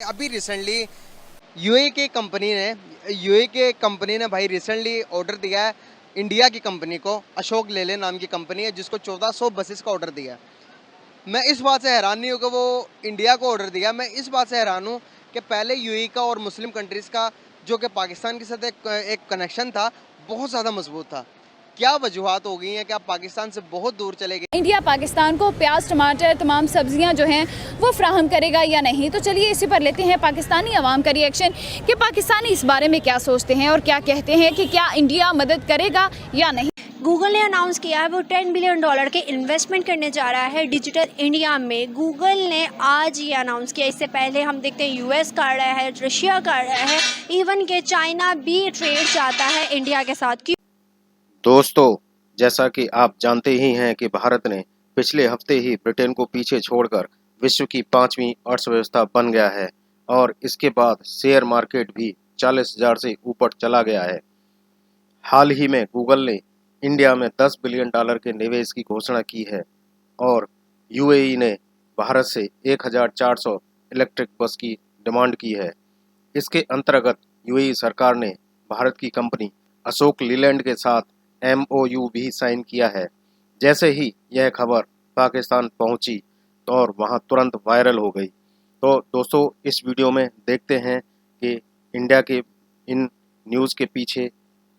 अभी recently UAE के company ने भाई रिसेंटली ऑर्डर दिया है इंडिया की कंपनी को। अशोक लेलैंड नाम की कंपनी है जिसको 1400 बसेस का ऑर्डर दिया है। मैं इस बात से हैरान नहीं हूँ कि वो इंडिया को ऑर्डर दिया, मैं इस बात से हैरान हूँ कि पहले यूएई का और मुस्लिम कंट्रीज़ का जो कि पाकिस्तान के साथ एक कनेक्शन था बहुत ज़्यादा मजबूत था। क्या वजूहत हो गई हैं कि आप पाकिस्तान से बहुत दूर चले गए। इंडिया पाकिस्तान को प्याज, टमाटर, तमाम सब्जियां जो हैं वो फ्राहम करेगा या नहीं। तो चलिए इसी पर लेते हैं पाकिस्तानी अवाम का रिएक्शन कि पाकिस्तानी इस बारे में क्या सोचते हैं और क्या कहते हैं कि क्या इंडिया मदद करेगा या नहीं। गूगल ने अनाउंस किया है वो $10 बिलियन के इन्वेस्टमेंट करने जा रहा है डिजिटल इंडिया में। गूगल ने आज ये अनाउंस किया। इससे पहले हम देखते हैं यूएस कर रहा है, रशिया कर रहा है, इवन के चाइना भी ट्रेड चाहता है इंडिया के साथ। दोस्तों, जैसा कि आप जानते ही हैं कि भारत ने पिछले हफ्ते ही ब्रिटेन को पीछे छोड़कर विश्व की 5वीं अर्थव्यवस्था बन गया है और इसके बाद शेयर मार्केट भी 40,000 से ऊपर चला गया है। हाल ही में गूगल ने इंडिया में $10 बिलियन के निवेश की घोषणा की है और यूएई ने भारत से 1,400 इलेक्ट्रिक बस की डिमांड की है। इसके अंतर्गत यूएई सरकार ने भारत की कंपनी अशोक लीलैंड के साथ MOU भी साइन किया है। जैसे ही यह खबर पाकिस्तान पहुंची तो और वहां तुरंत वायरल हो गई। तो दोस्तों, इस वीडियो में देखते हैं कि इंडिया के इन न्यूज़ के पीछे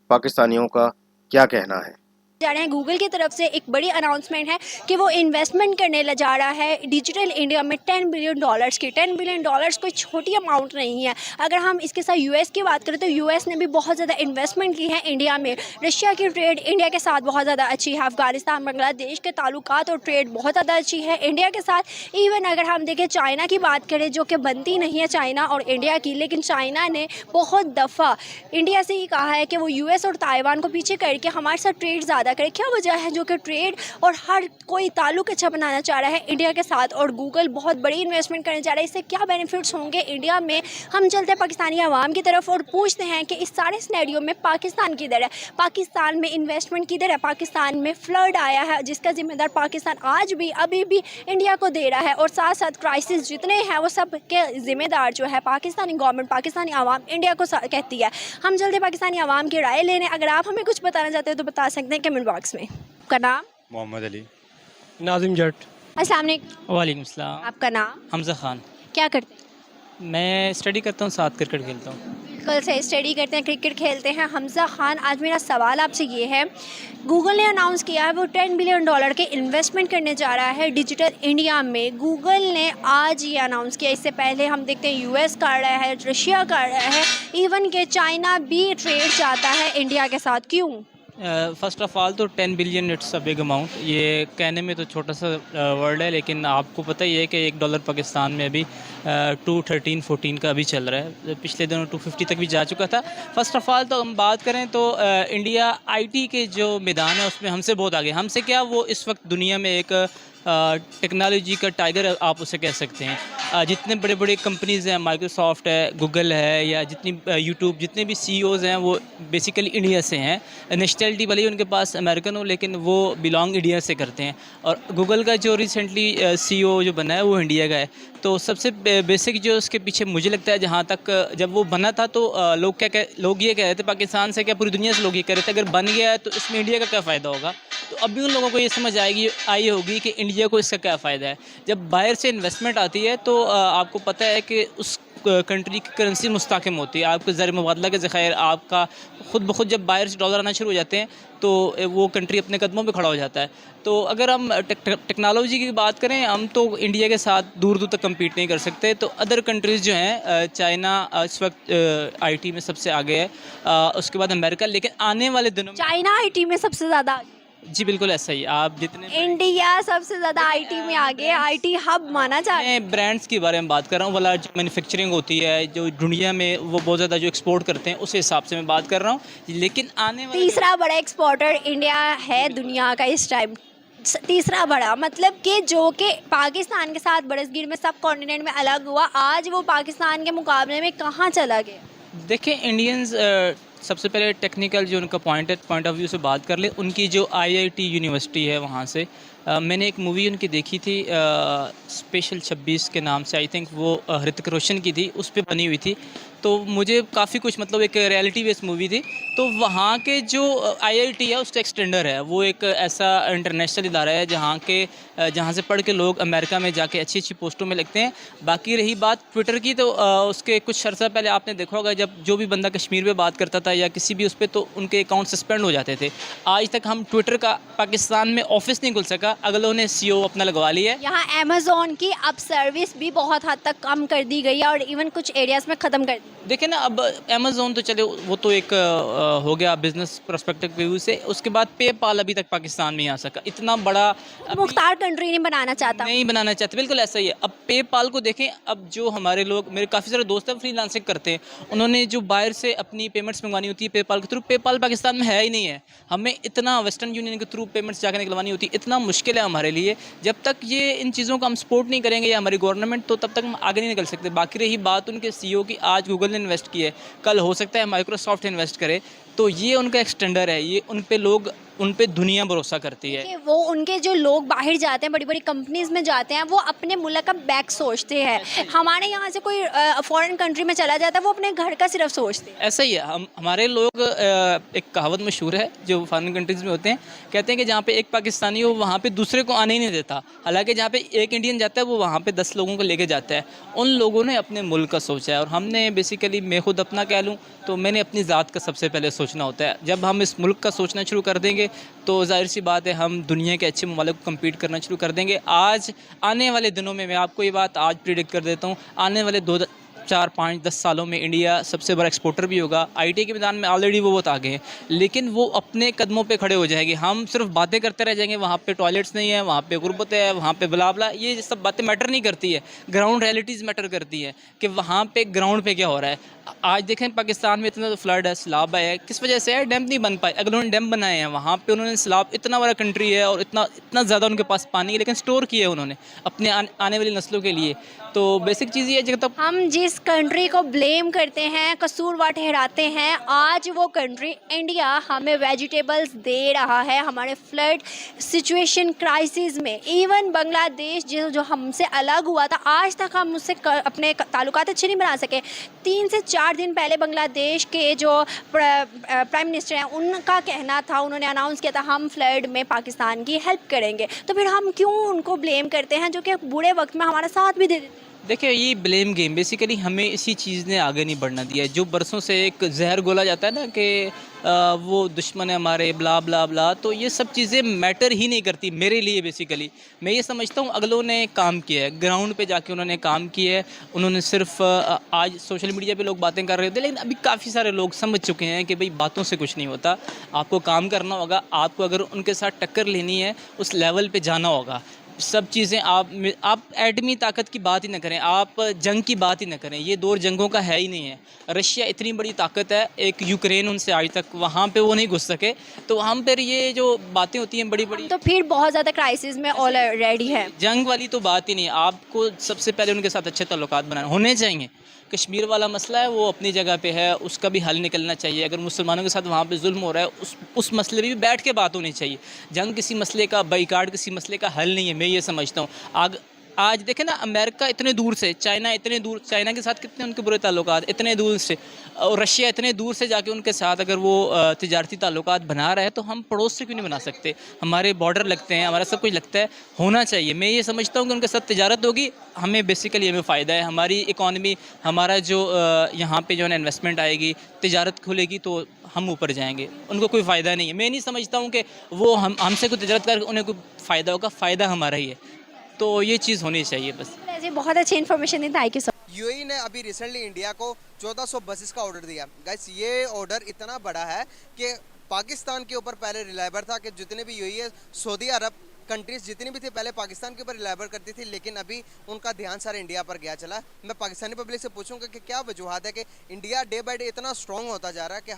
पाकिस्तानियों का क्या कहना है। जा रहे हैं गूगल की तरफ से एक बड़ी अनाउंसमेंट है कि वो इन्वेस्टमेंट करने ले जा रहा है डिजिटल इंडिया में $10 बिलियन की। $10 बिलियन कोई छोटी अमाउंट नहीं है। अगर हम इसके साथ यूएस की बात करें तो यूएस ने भी बहुत ज़्यादा इन्वेस्टमेंट की है इंडिया में। रशिया की ट्रेड इंडिया के साथ बहुत ज़्यादा अच्छी है। अफगानिस्तान, बांग्लादेश के ताल्लुकात और ट्रेड बहुत ज़्यादा अच्छी है इंडिया के साथ। इवन अगर हम देखें चाइना की बात करें, जो कि बनती नहीं है चाइना और इंडिया की, लेकिन चाइना ने बहुत दफ़ा इंडिया से ही कहा है कि वो यूएस और ताइवान को पीछे करके हमारे साथ ट्रेड ज़्यादा करे। क्या वजह है जो कि ट्रेड और हर कोई ताल्लुक अच्छा बनाना चाह रहा है इंडिया के साथ और गूगल बहुत बड़ी इन्वेस्टमेंट करने जा रहा है। इससे क्या बेनिफिट्स होंगे इंडिया में। हम चलते हैं पाकिस्तानी आवाम की तरफ और पूछते हैं कि इस सारे सिनेरियो में पाकिस्तान किधर है, पाकिस्तान में इन्वेस्टमेंट किधर है। पाकिस्तान में फ्लड आया है जिसका जिम्मेदार पाकिस्तान आज भी अभी भी इंडिया को दे रहा है और साथ साथ क्राइसिस जितने हैं वो सब के जिम्मेदार जो है पाकिस्तानी गवर्नमेंट, पाकिस्तानी आवाम इंडिया को कहती है। हम चलते पाकिस्तानी आवाम की राय लेने। अगर आप हमें कुछ बताना चाहते हो तो बता सकते हैं कमेंट बॉक्स में। आपका नाम? मोहम्मद अली। नाजिम जट। अस्सलाम वालेकुम। वालेकुम सलाम। आपका नाम? हमजा खान। क्या करते हैं? मैं स्टडी करता हूँ, साथ क्रिकेट खेलता हूँ। बिल्कुल से स्टडी करते हैं, क्रिकेट खेलते हैं। हमजा खान, आज मेरा सवाल आपसे ये है, गूगल ने अनाउंस किया है वो $10 बिलियन के इन्वेस्टमेंट करने जा रहा है डिजिटल इंडिया में। गूगल ने आज ये अनाउंस किया। इससे पहले हम देखते हैं यूएस कर रहा है, रशिया कर रहा है, इवन के चाइना भी ट्रेड चाहता है इंडिया के साथ। क्यों? फ़र्स्ट ऑफ़ ऑल तो 10 billion it's a big amount. ये कहने में तो छोटा सा वर्ड है, लेकिन आपको पता ही है कि $1 पाकिस्तान में अभी 213-14 का अभी चल रहा है। पिछले दिनों 250 तक भी जा चुका था। फ़र्स्ट ऑफ़ ऑल तो हम बात करें तो इंडिया आईटी के जो मैदान है उसमें हमसे बहुत आगे। हमसे क्या, वो इस वक्त दुनिया में एक टेक्नोलॉजी का टाइगर आप उसे कह सकते हैं। जितने बड़े बड़े कंपनीज़ हैं, माइक्रोसॉफ्ट है, गूगल है, या जितनी यूट्यूब, जितने भी CEOs हैं वो बेसिकली इंडिया से हैं। नेशनलिटी भले ही उनके पास अमेरिकन हो, लेकिन वो बिलोंग इंडिया से करते हैं। और गूगल का जो रिसेंटली CEO जो बना है वो इंडिया का है। तो सबसे बेसिक जो उसके पीछे मुझे लगता है, जहाँ तक जब वो बना था तो लोग ये कह रहे थे पाकिस्तान से क्या पूरी दुनिया से लोग ये कह रहे थे अगर बन गया है तो इसमें इंडिया का क्या फ़ायदा होगा। तो अभी उन लोगों को ये समझ आई होगी कि इंडिया को इसका क्या फ़ायदा है। जब बाहर से इन्वेस्टमेंट आती है तो आपको पता है कि उस कंट्री की करेंसी मुस्तकम होती है, आपके ज़र मुबादला के ज़ख़ायर आपका ख़ुद ब खुद जब बाहर से डॉलर आना शुरू हो जाते हैं तो वो कंट्री अपने कदमों पे खड़ा हो जाता है। तो अगर हम टेक्नोलॉजी की बात करें, हम तो इंडिया के साथ दूर दूर तक कम्पीट नहीं कर सकते। तो अदर कंट्रीज़ जो हैं, चाइना इस वक्त IT में सबसे आगे है, उसके बाद अमेरिका, लेकिन आने वाले दिनों में चाइना आईटी में सबसे ज़्यादा? जी बिल्कुल ऐसा ही। आप जितने इंडिया सबसे ज़्यादा आईटी में आगे, आईटी हब माना जा रहा है। मैं ब्रांड्स के बारे में बात कर रहा हूँ, वाला जो मैन्युफैक्चरिंग होती है जो दुनिया में वो बहुत ज़्यादा जो एक्सपोर्ट करते हैं उस हिसाब से मैं बात कर रहा हूँ। लेकिन आने वाले तीसरा बड़ा एक्सपोर्टर इंडिया है दुनिया का इस टाइम। तीसरा बड़ा मतलब कि जो कि पाकिस्तान के साथ बरसगीर में सब कॉन्टिनेंट में अलग हुआ, आज वो पाकिस्तान के मुकाबले में कहाँ चला गया? देखिए, इंडियंस सबसे पहले टेक्निकल जो उनका पॉइंट ऑफ व्यू से बात कर ले। उनकी जो IIT यूनिवर्सिटी है वहाँ से मैंने एक मूवी उनकी देखी थी स्पेशल 26 के नाम से, आई थिंक वो ऋतिक रोशन की थी, उस पे बनी हुई थी। तो मुझे काफ़ी कुछ मतलब एक रियलिटी बेस्ड मूवी थी। तो वहाँ के जो IIT है उसका एक्सटेंडर है, वो एक ऐसा इंटरनेशनल इदारा है जहाँ से पढ़ के लोग अमेरिका में जाके अच्छी अच्छी पोस्टों में लगते हैं। बाकी रही बात ट्विटर की, तो उसके कुछ अर्सा पहले आपने देखा होगा जब जो भी बंदा कश्मीर में बात करता था या किसी भी उस पर, तो उनके अकाउंट सस्पेंड हो जाते थे। आज तक हम ट्विटर का पाकिस्तान में ऑफिस नहीं खुल सका, अगलों ने CEO अपना लगवा लिया है। यहाँ अमेज़ॉन की अब सर्विस भी बहुत हद तक कम कर दी गई है और इवन कुछ एरियाज़ में ख़त्म कर दी। देखिए ना, अब अमेज़ॉन तो चले, वो तो एक हो गया बिजनेस पर्सपेक्टिव व्यू से। उसके बाद पेपाल अभी तक पाकिस्तान में नहीं आ सका, इतना बड़ा मुख्तार कंट्री नहीं बनाना चाहता। नहीं बनाना चाहते, बिल्कुल ऐसा ही है। अब पेपाल को देखें, अब जो हमारे लोग, मेरे काफ़ी सारे दोस्त हैं फ्रीलांसिंग करते हैं, उन्होंने जो बाहर से अपनी पेमेंट्स मंगवानी होती है पेपाल के थ्रू, पेपाल पाकिस्तान में है ही नहीं है। हमें इतना वेस्टर्न यूनियन के थ्रू पेमेंट्स जाकर निकलवानी होती है, इतना मुश्किल है हमारे लिए। जब तक ये इन चीज़ों का हम सपोर्ट नहीं करेंगे या हमारी गवर्नमेंट, तो तब तक हम आगे नहीं निकल सकते। बाकी रही बात उनके CEO की, आज गूगल ने इन्वेस्ट की है, कल हो सकता है माइक्रोसॉफ्ट इन्वेस्ट करे, तो ये उनका एक्सटेंडर है। ये उन पे दुनिया भरोसा करती है। कि वो उनके जो लोग बाहर जाते हैं, बड़ी बड़ी कंपनीज में जाते हैं, वो अपने मुल्क का बैक सोचते हैं। हमारे यहाँ से कोई फॉरेन कंट्री में चला जाता है, वो अपने घर का सिर्फ सोचते हैं। ऐसा ही है, हमारे लोग एक कहावत मशहूर है जो फॉरेन कंट्रीज़ में होते हैं, कहते हैं कि जहाँ पे एक पाकिस्तानी हो वहाँ पे दूसरे को आने ही नहीं देता। हालांकि जहाँ पे एक इंडियन जाता है वो वहाँ पे 10 लोगों को लेके जाता है। उन लोगों ने अपने मुल्क का सोचा है, और हमने बेसिकली, मैं खुद अपना कह लूँ तो मैंने अपनी ज़ात का सबसे पहले सोचना होता है। जब हम इस मुल्क का सोचना शुरू कर देंगे तो जाहिर सी बात है हम दुनिया के अच्छे ममालिक को कम्पीट करना शुरू कर देंगे। आज आने वाले दिनों में, मैं आपको ये बात आज प्रिडिक्ट कर देता हूँ, आने वाले 2, 4, 5, 10 सालों में इंडिया सबसे बड़ा एक्सपोर्टर भी होगा। IT के मैदान में ऑलरेडी वो बहुत आगे हैं, लेकिन वो अपने कदमों पे खड़े हो जाएंगे। हम सिर्फ बातें करते रह जाएंगे, वहाँ पे टॉयलेट्स नहीं है, वहाँ पे गुर्बत है, वहाँ पे बला बला, ये सब बातें मैटर नहीं करती है। ग्राउंड रियलिटीज़ मैटर करती है कि वहाँ पे ग्राउंड पे क्या हो रहा है। आज देखें पाकिस्तान में इतना फ्लड है, सैलाब है, किस वजह से है? डैम नहीं बन पाए। अगर उन्होंने डैम बनाए हैं वहाँ पे, उन्होंने सैलाब, इतना बड़ा कंट्री है और इतना ज़्यादा उनके पास पानी है, लेकिन स्टोर किया है उन्होंने अपने आने वाली नस्लों के लिए। तो बेसिक चीज़ ये है, जब तक हम जिस कंट्री को ब्लेम करते हैं, कसूरवार ठहराते हैं, आज वो कंट्री इंडिया हमें वेजिटेबल्स दे रहा है हमारे फ्लड सिचुएशन क्राइसिस में। इवन बांग्लादेश जो हमसे अलग हुआ था, आज तक हम उससे अपने ताल्लुकात अच्छे नहीं बना सके। 3 से 4 दिन पहले बांग्लादेश के जो प्राइम मिनिस्टर हैं, उनका कहना था, उन्होंने अनाउंस किया था हम फ्लड में पाकिस्तान की हेल्प करेंगे। तो फिर हम क्यों उनको ब्लेम करते हैं जो कि बुरे वक्त में हमारा साथ भी दे देते हैं? देखिए, ये ब्लेम गेम बेसिकली हमें इसी चीज़ ने आगे नहीं बढ़ना दिया है। जो बरसों से एक जहर घोला जाता है ना कि वो दुश्मन है हमारे, ब्ला ब्ला ब्ला, तो ये सब चीज़ें मैटर ही नहीं करती मेरे लिए। बेसिकली मैं ये समझता हूँ अगलों ने काम किया है, ग्राउंड पे जाके उन्होंने काम किया है। उन्होंने सिर्फ आज सोशल मीडिया पे लोग बातें कर रहे थे, लेकिन अभी काफ़ी सारे लोग समझ चुके हैं कि भाई बातों से कुछ नहीं होता, आपको काम करना होगा। आपको अगर उनके साथ टक्कर लेनी है, उस लेवल पे जाना होगा। सब चीज़ें आप एटमी ताकत की बात ही ना करें, आप जंग की बात ही ना करें। ये दौर जंगों का है ही नहीं है। रशिया इतनी बड़ी ताकत है, एक यूक्रेन उनसे आज तक वहाँ पे वो नहीं घुस सके। तो हम फिर ये जो बातें होती हैं बड़ी बड़ी, तो फिर बहुत ज़्यादा क्राइसिस में ऑलरेडी है। जंग वाली तो बात ही नहीं है। आपको सबसे पहले उनके साथ अच्छे ताल्लुकात बनाने होने चाहिए। कश्मीर वाला मसला है वो अपनी जगह पे है, उसका भी हल निकलना चाहिए। अगर मुसलमानों के साथ वहाँ पे जुल्म हो रहा है, उस मसले भी बैठ के बात होनी चाहिए। जंग किसी मसले का, बाइकाट किसी मसले का हल नहीं है, मैं ये समझता हूँ। आज देखें ना, अमेरिका इतने दूर से, चाइना इतने दूर, चाइना के साथ कितने उनके बुरे ताल्लुकात, इतने दूर से, और रशिया इतने दूर से जाके उनके साथ अगर वो तिजारती ताल्लुकात बना रहा है, तो हम पड़ोस से क्यों नहीं बना सकते? हमारे बॉर्डर लगते हैं, हमारा सब कुछ लगता है, होना चाहिए। मैं ये समझता हूँ कि उनके साथ तिजारत होगी, हमें बेसिकली हमें फ़ायदा है। हमारी इकॉनमी, हमारा जो यहाँ पे जो है इन्वेस्टमेंट आएगी, तिजारत खुलेगी, तो हम ऊपर जाएंगे। उनको कोई फ़ायदा नहीं है। मैं नहीं समझता हूँ कि वो हमसे कोई तिजारत कर उन्हें कोई फ़ायदा होगा, फ़ायदा हमारा ही है। तो ये चीज़ होनी चाहिए बस। ऐसे बहुत अच्छी information the, thank you so much. UAE ने अभी रिसेंटली इंडिया को 1400 बसेस का ऑर्डर दिया। गाइस, ये ऑर्डर इतना बड़ा है कि पाकिस्तान के ऊपर पहले रिलायबल था कि जितने भी UAE है, सऊदी अरब कंट्रीज जितनी भी थी पहले पाकिस्तान के ऊपर रिलायबल करती थी, लेकिन अभी उनका ध्यान सारा इंडिया पर गया चला। मैं पाकिस्तानी पब्लिक से पूछूंगा कि क्या वजूहत है कि इंडिया डे बाय डे इतना स्ट्रॉन्ग होता जा रहा है कि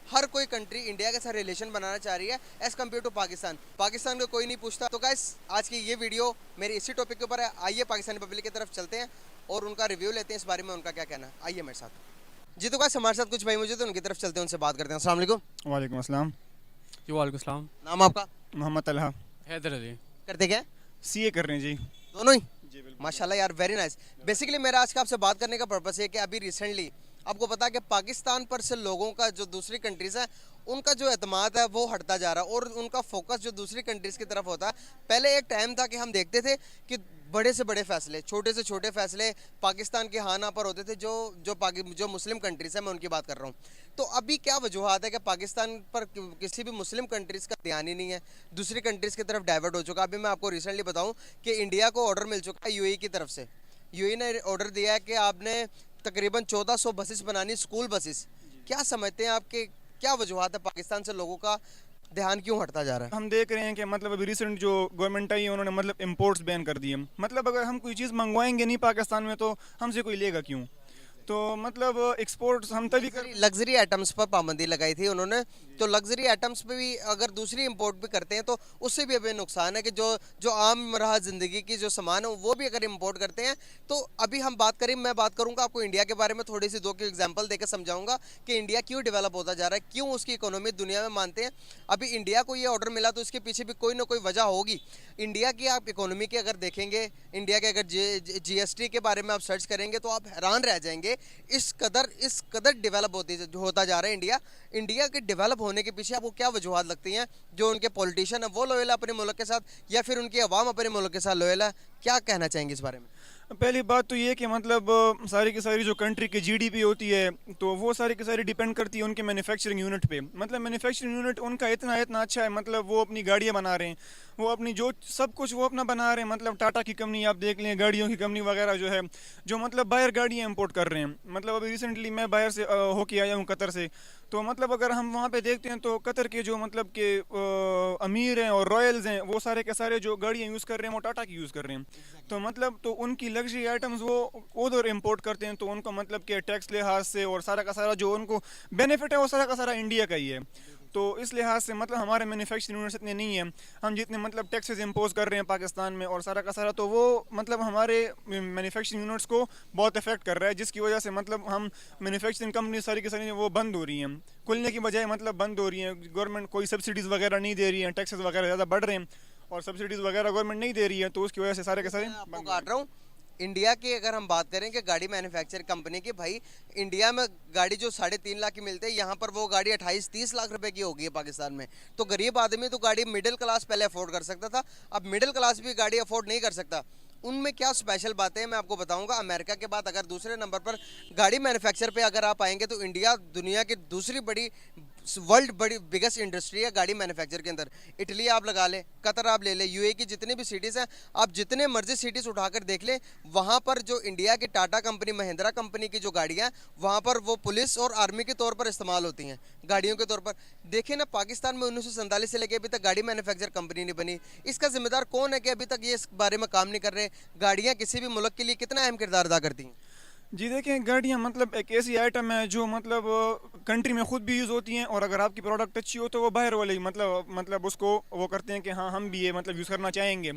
हर कोई कंट्री इंडिया के साथ रिलेशन बनाना चाह रही है एज़ कम्पेयर टू पाकिस्तान को कोई नहीं पूछता। तो गाइस, आज की ये वीडियो मेरी इसी टॉपिक के ऊपर है। आइए पाकिस्तानी पब्लिक की तरफ चलते हैं और उनका रिव्यू लेते हैं इस बारे में, उनका क्या कहना है। आइए मेरे साथ। जी, तो गाइस हमारे साथ कुछ भाई मौजूद हैं, उनकी तरफ चलते हैं, उनसे बात करते हैं। अस्सलाम वालेकुम। वालेकुम अस्सलाम। जी वालेकुम अस्सलाम। नाम आपका? मोहम्मद तलहा। हैदर अली करते क्या है? सीए कर रहे हैं जी। दोनों ही? माशाल्लाह यार, वेरी नाइस। बेसिकली मेरा आज का आपसे बात करने का पर्पस है कि अभी रिसेंटली आपको पता है कि पाकिस्तान पर से लोगों का जो दूसरी कंट्रीज़ है उनका जो एतमाद है वो हटता जा रहा है और उनका फोकस जो दूसरी कंट्रीज़ की तरफ होता है। पहले एक टाइम था कि हम देखते थे कि बड़े से बड़े फैसले, छोटे से छोटे फैसले पाकिस्तान के हाँ ना पर होते थे, जो मुस्लिम कंट्रीज़ है, मैं उनकी बात कर रहा हूँ। तो अभी क्या वजूहत है कि पाकिस्तान पर किसी भी मुस्लिम कंट्रीज़ का ध्यान ही नहीं है, दूसरी कंट्रीज़ की तरफ डाइवर्ट हो चुका। अभी मैं आपको रिसेंटली बताऊँ कि इंडिया को ऑर्डर मिल चुका है यूएई की तरफ से। यूएई ने ऑर्डर दिया है कि आपने तकरीबन 1400 बसेस बनानी, स्कूल बसेस। क्या समझते हैं आपके, क्या वजूहत है पाकिस्तान से लोगों का ध्यान क्यों हटता जा रहा है? हम देख रहे हैं कि मतलब अभी रिसेंट जो गवर्नमेंट आई है उन्होंने मतलब इंपोर्ट्स बैन कर दिए। मतलब अगर हम कोई चीज़ मंगवाएंगे नहीं पाकिस्तान में तो हमसे कोई लेगा क्यों? तो मतलब एक्सपोर्ट्स हम तभी कर लग्जरी आइटम्स पर पाबंदी लगाई थी उन्होंने, तो लग्जरी आइटम्स पे भी अगर दूसरी इंपोर्ट भी करते हैं तो उससे भी अभी नुकसान है कि जो आम रहा ज़िंदगी की जो सामान है वो भी अगर इंपोर्ट करते हैं तो अभी हम बात करें, मैं बात करूंगा आपको इंडिया के बारे में, थोड़ी सी 2 की एग्जांपल देकर समझाऊंगा कि इंडिया क्यों डेवलप होता जा रहा है, क्यों उसकी इकोनॉमी दुनिया में मानते हैं। अभी इंडिया को ये ऑर्डर मिला तो इसके पीछे भी कोई ना कोई वजह होगी। इंडिया की आप इकोनॉमी की अगर देखेंगे, इंडिया के अगर जीएसटी के बारे में आप सर्च करेंगे तो आप हैरान रह जाएंगे। इस कदर डेवलप होता जा रहा है इंडिया। इंडिया के डेवलप होने के पीछे आपको क्या वजूहत लगती हैं? जो उनके पॉलिटिशियन है वो लॉयल है अपने मुल्क के साथ या फिर उनकी आवाम अपने मुल्क के साथ लॉयल है? क्या कहना चाहेंगे इस बारे में? पहली बात तो ये कि मतलब सारी की सारी जो कंट्री की जीडीपी होती है तो वो सारी की सारी डिपेंड करती है उनके मैन्युफैक्चरिंग यूनिट पे। मतलब मैन्युफैक्चरिंग यूनिट उनका इतना अच्छा है, मतलब वो अपनी गाड़ियाँ बना रहे हैं, वो अपनी जो सब कुछ वो अपना बना रहे हैं। मतलब टाटा की कंपनी आप देख लें, गाड़ियों की कंपनी वगैरह जो है, जो मतलब बाहर गाड़ियाँ इंपोर्ट कर रहे हैं। मतलब अभी रिसेंटली मैं बाहर से होके आया हूँ कतर से, तो मतलब अगर हम वहाँ पे देखते हैं तो कतर के जो मतलब के अमीर हैं और रॉयल्स हैं वो सारे के सारे जो गाड़ियाँ यूज़ कर रहे हैं वो टाटा की यूज़ कर रहे हैं। तो मतलब तो उनकी लग्जरी आइटम्स वो उधर इंपोर्ट करते हैं, तो उनको मतलब के टैक्स लिहाज से और सारा का सारा जो उनको बेनिफिट है वो सारा का सारा इंडिया का ही है। तो इस लिहाज से मतलब हमारे मैन्युफैक्चरिंग यूनिट्स इतने नहीं हैं, हम जितने मतलब टैक्सेस इंपोज कर रहे हैं पाकिस्तान में और सारा का सारा, तो वो मतलब हमारे मैन्युफैक्चरिंग यूनिट्स को बहुत इफेक्ट कर रहा है, जिसकी वजह से मतलब हम मैन्युफैक्चरिंग कंपनी सारी की सारी वो बंद हो रही हैं, खुलने की बजाय मतलब बंद हो रही हैं। गवर्नमेंट कोई सब्सिडीज़ वगैरह नहीं दे रही है, टैक्सेस वगैरह ज़्यादा बढ़ रहे हैं और सब्सिडीज़ वगैरह गवर्नमेंट नहीं दे रही है, तो उसकी वजह से सारे के सारे आपको काट रहा हूँ। इंडिया की अगर हम बात करें कि गाड़ी मैन्युफैक्चर कंपनी की, भाई इंडिया में गाड़ी जो 3.5 लाख की मिलती है, यहाँ पर वो गाड़ी 28-30 लाख रुपए की होगी है पाकिस्तान में। तो गरीब आदमी तो गाड़ी मिडिल क्लास पहले अफोर्ड कर सकता था, अब मिडिल क्लास भी गाड़ी अफोर्ड नहीं कर सकता। उनमें क्या स्पेशल बातें हैं मैं आपको बताऊंगा। अमेरिका के बाद अगर दूसरे नंबर पर गाड़ी मैन्युफैक्चर पे अगर आप आएंगे तो इंडिया दुनिया की दूसरी वर्ल्ड बड़ी बिगेस्ट इंडस्ट्री है गाड़ी मैन्युफैक्चर के अंदर। इटली आप लगा लें, कतर आप ले लें, यूएई की जितनी भी सिटीज़ हैं, आप जितने मर्जी सिटीज़ उठाकर देख लें, वहाँ पर जो इंडिया की टाटा कंपनी, महिंद्रा कंपनी की जो गाड़ियाँ, वहाँ पर वो पुलिस और आर्मी के तौर पर इस्तेमाल होती हैं, गाड़ियों के तौर पर। देखें ना, पाकिस्तान में 1947 से लेकर अभी तक गाड़ी मैन्युफैक्चर कंपनी नहीं बनी। इसका जिम्मेदार कौन है कि अभी तक ये इस बारे में काम नहीं कर रहे? गाड़ियाँ किसी भी मुल्क के लिए कितना अहम किरदार अदा करती हैं? जी देखें, गाड़ियाँ मतलब एक ऐसी आइटम है जो मतलब कंट्री में खुद भी यूज़ होती हैं और अगर आपकी प्रोडक्ट अच्छी हो तो वो बाहर वाले ही मतलब उसको वो करते हैं कि हाँ हम भी ये मतलब यूज़ करना चाहेंगे।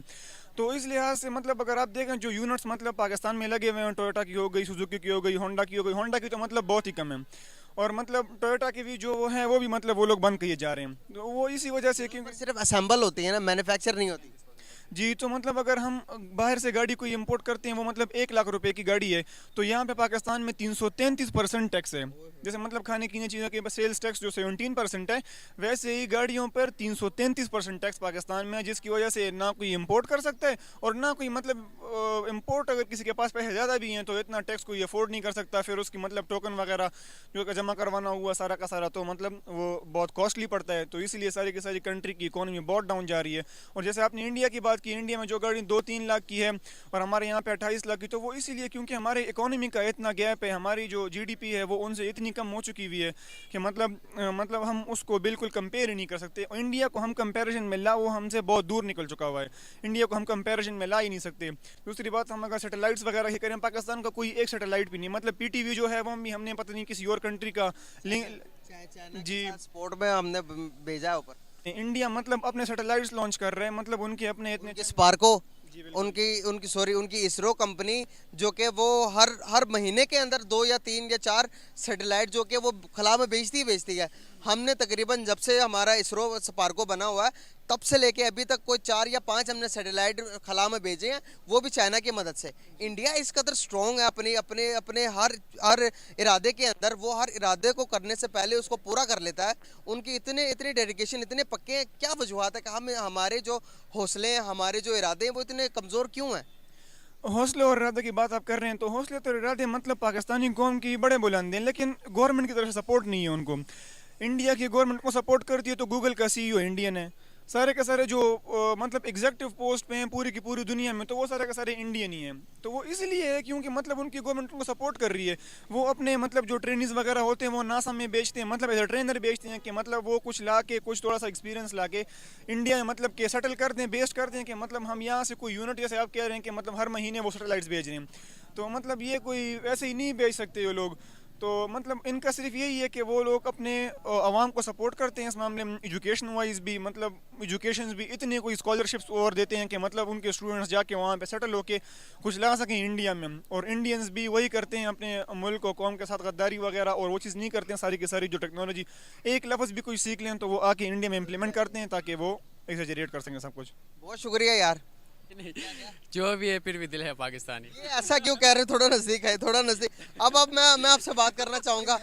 तो इस लिहाज से मतलब अगर आप देखें जो यूनिट्स मतलब पाकिस्तान में लगे हुए हैं, टोयोटा की हो गई, सुजुकी की हो गई, होंडा की हो गई, होंडा की तो मतलब बहुत ही कम है, और मतलब टोयोटा की भी जो वो है वो भी मतलब वो लोग बंद किए जा रहे हैं। तो वो इसी वजह से क्योंकि सिर्फ असेंबल होती है ना, मैन्युफैक्चर नहीं होती। जी, तो मतलब अगर हम बाहर से गाड़ी कोई इंपोर्ट करते हैं, वो मतलब 1 लाख रुपए की गाड़ी है, तो यहाँ पे पाकिस्तान में 333% टैक्स है। जैसे मतलब खाने पीने चीज़ों के सेल्स टैक्स जो 17% है, वैसे ही गाड़ियों पर 333% टैक्स पाकिस्तान में है, जिसकी वजह से ना कोई इंपोर्ट कर सकता है और ना कोई मतलब इंपोर्ट अगर किसी के पास पैसे ज़्यादा भी हैं तो इतना टैक्स कोई अफोर्ड नहीं कर सकता। फिर उसकी मतलब टोकन वगैरह जो जमा करवाना हुआ सारा का सारा, तो मतलब वो बहुत कॉस्टली पड़ता है। तो इसलिए सारी की सारी कंट्री की इकोनॉमी बहुत डाउन जा रही है। और जैसे आपने इंडिया की बात कि इंडिया में जो गाड़ी 2-3 लाख की है और हमारे यहाँ पे 28 लाख की, तो वो इसीलिए क्योंकि हमारे इकोनॉमी का इतना गैप है, हमारी जो जीडीपी है वो उनसे इतनी कम हो चुकी हुई है कि मतलब हम उसको बिल्कुल कंपेयर ही नहीं कर सकते। इंडिया को हम कंपैरिजन में ला, वो हमसे बहुत दूर निकल चुका हुआ है, इंडिया को हम कंपैरिजन में ला ही नहीं सकते। दूसरी बात, हम अगर सैटेलाइट्स वगैरह ही करें, पाकिस्तान का कोई एक सैटेलाइट भी नहीं, मतलब पीटीवी जो है वो भी हमने पता नहीं किसी और कंट्री का लिंक जी स्पोर्ट में हमने भेजा है ऊपर। इंडिया मतलब अपने सैटेलाइट्स लॉन्च कर रहे हैं, मतलब उनके अपने इतने स्पार्को, उनकी इसरो कंपनी जो कि वो हर महीने के अंदर 2 या 3 या 4 सैटेलाइट जो कि वो खला में बेचती है। हमने तकरीबन जब से हमारा इसरो स्पार्को बना हुआ है तब से लेके अभी तक कोई 4 या 5 हमने सैटेलाइट खला में भेजे हैं, वो भी चाइना की मदद से। इंडिया इस कदर स्ट्रॉन्ग है अपनी अपने अपने हर इरादे के अंदर, वो हर इरादे को करने से पहले उसको पूरा कर लेता है। उनकी इतनी डेडिकेशन, इतने पक्के हैं। क्या वजूहत है कि हम हमारे जो हौसले हैं, हमारे जो इरादे हैं वो इतने कमज़ोर क्यों हैं? हौसले और इरादे की बात आप कर रहे हैं तो हौसले तो इरादे मतलब पाकिस्तानी कौम की बड़े बुलंद हैं, लेकिन गवर्नमेंट की तरफ से सपोर्ट नहीं है उनको। इंडिया की गवर्नमेंट को सपोर्ट करती है तो गूगल का सीईओ इंडियन है, सारे के सारे जो मतलब एग्जीक्यूटिव पोस्ट पे हैं पूरी की पूरी दुनिया में, तो वो सारे के सारे इंडियन ही हैं। तो वो इसलिए है क्योंकि मतलब उनकी गवर्नमेंट उनको सपोर्ट कर रही है। वो अपने मतलब जो ट्रेनिंग्स वगैरह होते हैं वो नासा में बेचते हैं, मतलब एज ए ट्रेनर बेचते हैं कि मतलब वो कुछ ला के, कुछ थोड़ा सा एक्सपीरियंस ला के इंडिया में मतलब के सेटल करते हैं, बेस्ट करते हैं कि मतलब हम यहाँ से कोई यूनिट, जैसे आप कह रहे हैं कि मतलब हर महीने वो सैटेलाइट्स भेज रहे हैं, तो मतलब ये कोई ऐसे ही नहीं भेज सकते ये लोग। तो मतलब इनका सिर्फ यही है कि वो लोग अपने आवाम को सपोर्ट करते हैं इस मामले में। एजुकेशन वाइज भी मतलब एजुकेशन भी इतने कोई स्कॉलरशिप्स और देते हैं कि मतलब उनके स्टूडेंट्स जाके वहाँ पे सेटल होके कुछ ला सकें इंडिया में। और इंडियंस भी वही करते हैं, अपने मुल्क और कौम के साथ गद्दारी वगैरह और वो चीज़ नहीं करते हैं। सारी की सारी जो टेक्नोलॉजी एक लफ्ज़ भी कोई सीख लें तो वो आके इंडिया में इम्प्लीमेंट करते हैं ताकि वो एक्सजेरेट कर सकें सब कुछ। बहुत शुक्रिया यार। नहीं, जो भी है फिर भी दिल है पाकिस्तानी। ये ऐसा क्यों कह रहे हैं? थोड़ा नज़दीक है, थोड़ा नज़दीक। अब मैं आपसे बात करना चाहूँगा,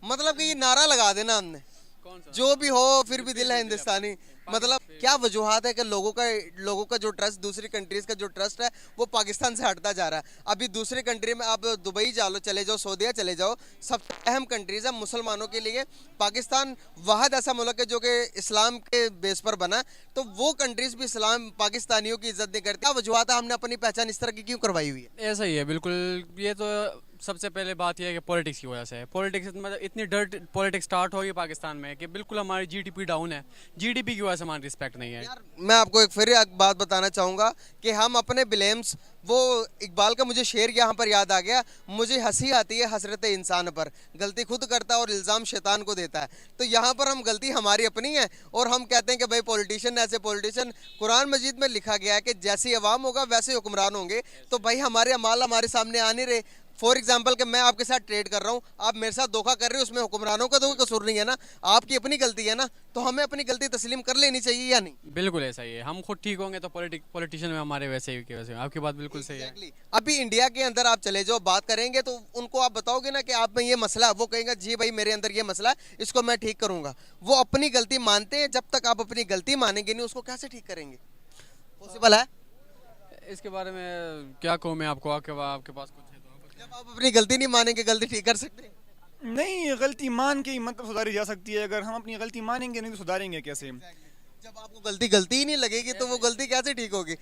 मतलब कि ये नारा लगा देना हमने, कौन सा? जो भी हो फिर भी दिल है हिंदुस्तानी। मतलब क्या वजूहत है कि लोगों का जो ट्रस्ट, दूसरी कंट्रीज का जो ट्रस्ट है वो पाकिस्तान से हटता जा रहा है। अभी दूसरी कंट्री में आप दुबई चले जाओ, सऊदीया चले जाओ, सबसे अहम कंट्रीज है मुसलमानों के लिए। पाकिस्तान वाहिद ऐसा मुल्क है जो कि इस्लाम के बेस पर बना, तो वो कंट्रीज भी इस्लाम पाकिस्तानियों की इज्जत नहीं करती। क्या वजूहत है हमने अपनी पहचान इस तरह की क्यों करवाई हुई है? ऐसा ही है बिल्कुल। ये तो सबसे पहले बात यह है कि पॉलिटिक्स की वजह से है। पॉलिटिक्स मतलब इतनी डर्ट पॉलिटिक्स स्टार्ट हो गई पाकिस्तान में कि बिल्कुल हमारी जीडीपी डाउन है। जीडीपी की वजह से हमारी रिस्पेक्ट नहीं है। यार मैं आपको एक बात बताना चाहूँगा कि हम अपने ब्लेम्स, वो इकबाल का मुझे शेर यहाँ पर याद आ गया, मुझे हंसी आती है हसरत इंसान पर, गलती खुद करता है और इल्ज़ाम शैतान को देता है। तो यहाँ पर हम गलती हमारी अपनी है और हम कहते हैं कि भाई पॉलिटिशियन ऐसे पॉलिटिशियन। कुरान मजीद में लिखा गया है कि जैसी अवाम होगा वैसे हुक्मरान होंगे। तो भाई हमारे अमाल हमारे सामने आ नहीं रहे। फॉर एग्जाम्पल कि मैं आपके साथ ट्रेड कर रहा हूँ, आप मेरे साथ धोखा कर रहे हो, उसमें हुक्मरानों का तो कोई कसूर नहीं है ना, आपकी अपनी गलती है ना। तो हमें अपनी गलती तस्लीम कर लेनी चाहिए या नहीं? बिल्कुल ऐसा ही है। हम खुद ठीक होंगे तो पॉलिटिशियन में हमारे वैसे ही की वजह से। आपकी बात बिल्कुल सही है। Exactly. अभी इंडिया के अंदर आप चले जाओ, बात करेंगे तो उनको आप बताओगे ना कि आप में ये मसला है, वो कहेंगे जी भाई मेरे अंदर ये मसला है, इसको मैं ठीक करूंगा। वो अपनी गलती मानते हैं। जब तक आप अपनी गलती मानेंगे नहीं, उसको कैसे ठीक करेंगे? पॉसिबल है? इसके बारे में क्या कहूँ मैं आपको, आपके पास कुछ है तो आप जब आप अपनी गलती नहीं मानेंगे, गलती ठीक कर सकते हैं? नहीं, गलती मान के ही मतलब सुधारी जा सकती है। अगर हम अपनी गलती मानेंगे नहीं तो सुधारेंगे कैसे? जब आपको गलती ही नहीं लगेगी तो वो गलती कैसे ठीक होगी?